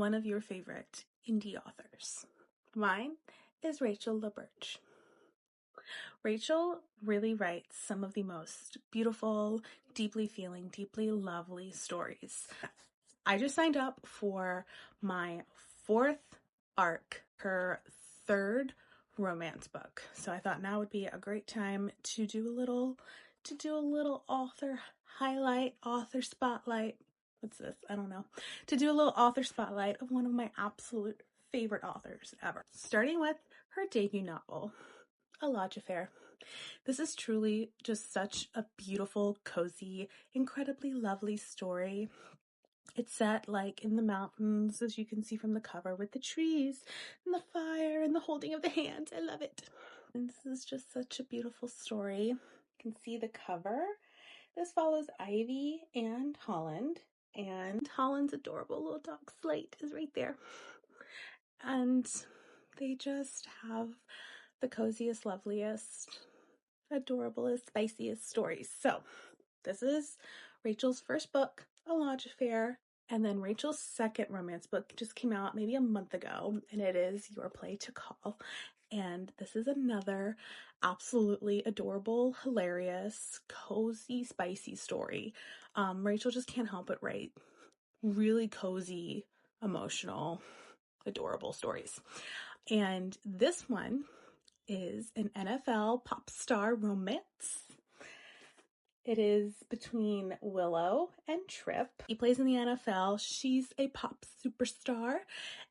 one of your favorite indie authors. Mine is Rachel LaBerge. Rachel really writes some of the most beautiful, deeply feeling, deeply lovely stories. I just signed up for my 4th arc, her 3rd romance book. So I thought now would be a great time to do a little author highlight, author spotlight. What's this? I don't know. To do a little author spotlight of one of my absolute favorite authors ever. Starting with her debut novel, A Lodge Affair. This is truly just such a beautiful, cozy, incredibly lovely story. It's set like in the mountains, as you can see from the cover, with the trees and the fire and the holding of the hand. I love it. And this is just such a beautiful story. You can see the cover. This follows Ivy and Holland. And Holland's adorable little dog Slate is right there. And they just have the coziest, loveliest, adorablest, spiciest stories. So this is Rachel's first book, A Lodge Affair, and then Rachel's second romance book just came out maybe a month ago, and it is Your Play to Call. And this is another absolutely adorable, hilarious, cozy, spicy story. Rachel just can't help but write really cozy, emotional, adorable stories. And this one is an NFL pop star romance. It is between Willow and Trip. He plays in the NFL. She's a pop superstar.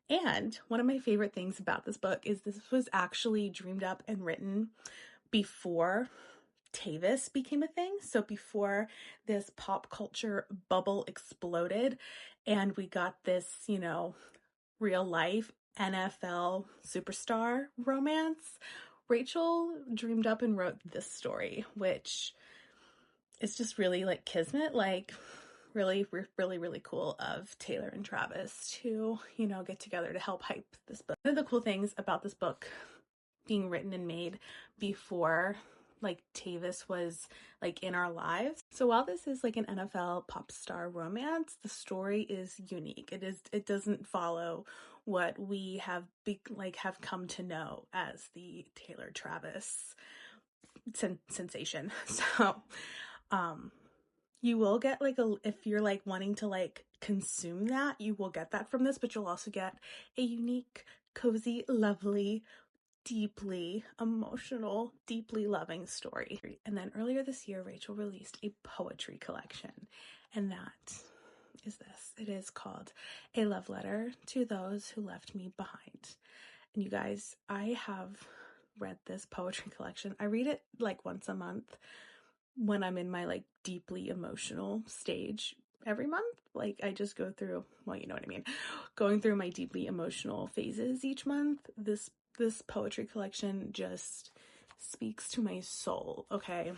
And one of my favorite things about this book is this was actually dreamed up and written before Tavis became a thing. So before this pop culture bubble exploded and we got this, real life NFL superstar romance, Rachel dreamed up and wrote this story, which is just really like kismet, like really, really, really cool of Taylor and Travis to, get together to help hype this book. One of the cool things about this book being written and made before like Tavis was like in our lives. So while this is like an NFL pop star romance, the story is unique. It doesn't follow what we have come to know as the Taylor Travis sensation. So you will get like if you're like wanting to like consume that, you will get that from this, but you'll also get a unique, cozy, lovely, deeply emotional, deeply loving story. And then earlier this year, Rachel released a poetry collection, and that is this. It is called A Love Letter to Those Who Left Me Behind. And you guys, I have read this poetry collection. I read it like once a month when I'm in my like deeply emotional stage every month. Like I just go through, well, you know what I mean, going through my deeply emotional phases each month. This poetry collection just speaks to my soul. Okay.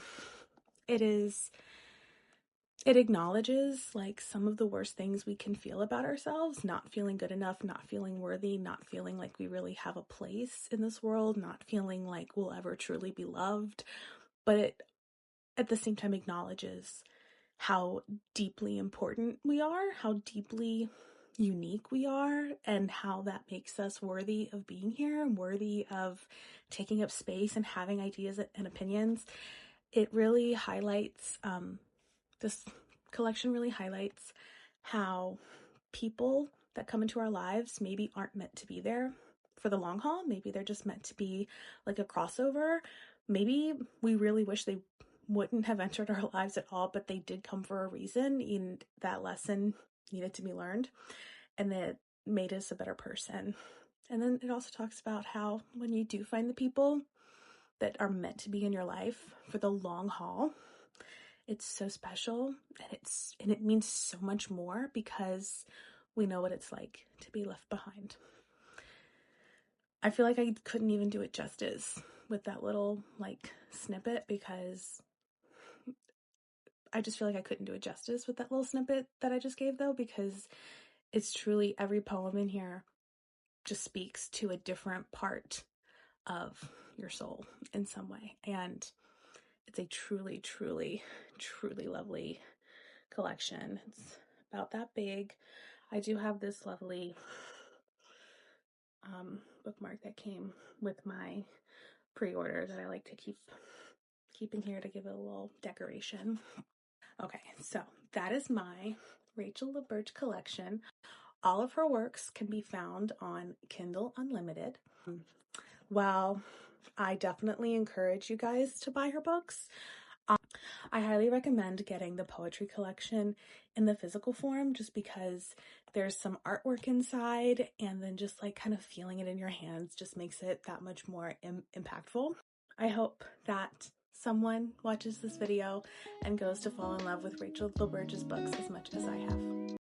It acknowledges like some of the worst things we can feel about ourselves, not feeling good enough, not feeling worthy, not feeling like we really have a place in this world, not feeling like we'll ever truly be loved. But it at the same time acknowledges how deeply important we are, how deeply unique we are, and how that makes us worthy of being here and worthy of taking up space and having ideas and opinions. It really highlights, this collection really highlights how people that come into our lives maybe aren't meant to be there for the long haul. Maybe they're just meant to be like a crossover. Maybe we really wish they wouldn't have entered our lives at all, but they did come for a reason, and that lesson needed to be learned, and that made us a better person. And then it also talks about how when you do find the people that are meant to be in your life for the long haul, it's so special, and it means so much more because we know what it's like to be left behind. I feel like I couldn't even do it justice with that little like snippet, because I just feel like I couldn't do it justice with that little snippet that I just gave, though, because it's truly every poem in here just speaks to a different part of your soul in some way. And it's a truly, truly, truly lovely collection. It's about that big. I do have this lovely bookmark that came with my pre-order that I like to keep in here to give it a little decoration. Okay, so that is my Rachel LaBerge collection. All of her works can be found on Kindle Unlimited. Well, I definitely encourage you guys to buy her books. I highly recommend getting the poetry collection in the physical form just because there's some artwork inside, and then just like kind of feeling it in your hands just makes it that much more impactful. I hope that someone watches this video and goes to fall in love with Rachel LaBerge's books as much as I have.